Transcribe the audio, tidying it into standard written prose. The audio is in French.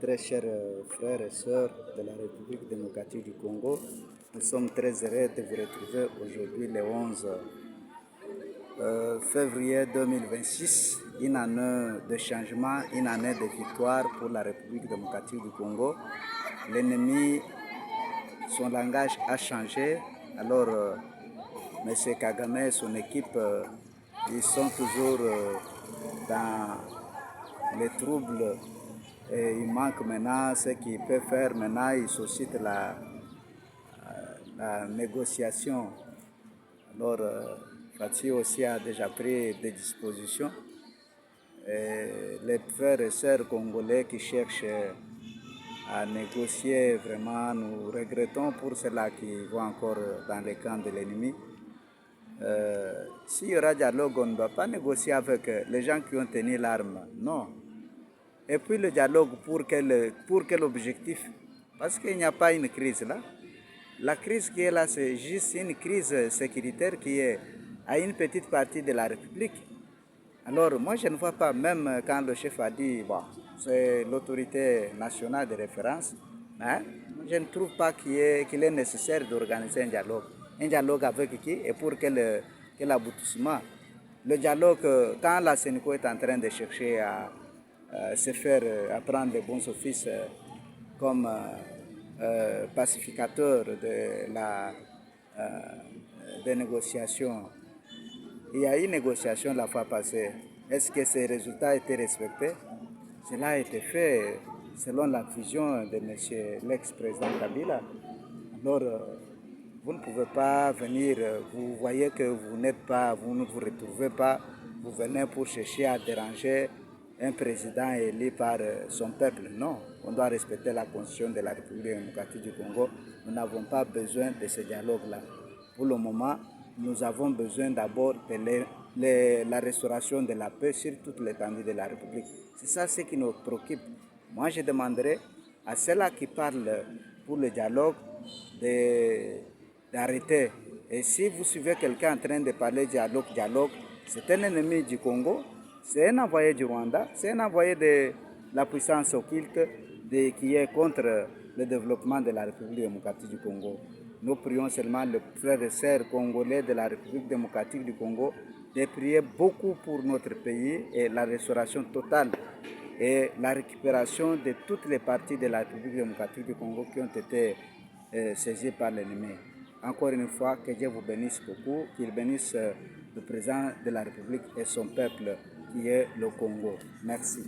très chers frères et sœurs de la République démocratique du Congo, nous sommes très heureux de vous retrouver aujourd'hui le 11 février 2026, une année de changement, une année de victoire pour la République démocratique du Congo. L'ennemi, son langage a changé, alors M. Kagame et son équipe, ils sont toujours dans les troubles et il manque maintenant ce qu'ils peuvent faire. Maintenant, il suscite la négociation. Alors, Fatih aussi a déjà pris des dispositions. Et les frères et sœurs congolais qui cherchent à négocier, vraiment, nous regrettons pour ceux-là qui vont encore dans les camps de l'ennemi. S'il y aura dialogue, on ne doit pas négocier avec les gens qui ont tenu l'arme. Non. Et puis le dialogue, pour quel objectif? Parce qu'il n'y a pas une crise là. La crise qui est là, c'est juste une crise sécuritaire qui est à une petite partie de la République. Alors moi, je ne vois pas, même quand le chef a dit, bon, c'est l'autorité nationale de référence, hein, je ne trouve pas qu'il est nécessaire d'organiser un dialogue. Un dialogue avec qui et pour quel aboutissement? Le dialogue, quand la Sénico est en train de chercher à se faire, à prendre les bons offices comme pacificateur des négociations. Il y a eu une négociation la fois passée. Est-ce que ces résultats étaient respectés? Cela a été fait selon la vision de M. l'ex-président Kabila. Alors, vous ne pouvez pas venir, vous voyez que vous n'êtes pas, vous ne vous retrouvez pas, vous venez pour chercher à déranger un président élu par son peuple. Non, on doit respecter la constitution de la République démocratique du Congo. Nous n'avons pas besoin de ce dialogue-là. Pour le moment, nous avons besoin d'abord de la restauration de la paix sur toute l'étendue de la République. C'est ça ce qui nous préoccupe. Moi, je demanderai à ceux-là qui parlent pour le dialogue d'arrêter. Et si vous suivez quelqu'un en train de parler dialogue, c'est un ennemi du Congo, c'est un envoyé du Rwanda, c'est un envoyé de la puissance occulte qui est contre le développement de la République démocratique du Congo. Nous prions seulement les frères et sœurs congolais de la République démocratique du Congo de prier beaucoup pour notre pays et la restauration totale et la récupération de toutes les parties de la République démocratique du Congo qui ont été saisies par l'ennemi. Encore une fois, que Dieu vous bénisse beaucoup, qu'il bénisse le président de la République et son peuple qui est le Congo. Merci.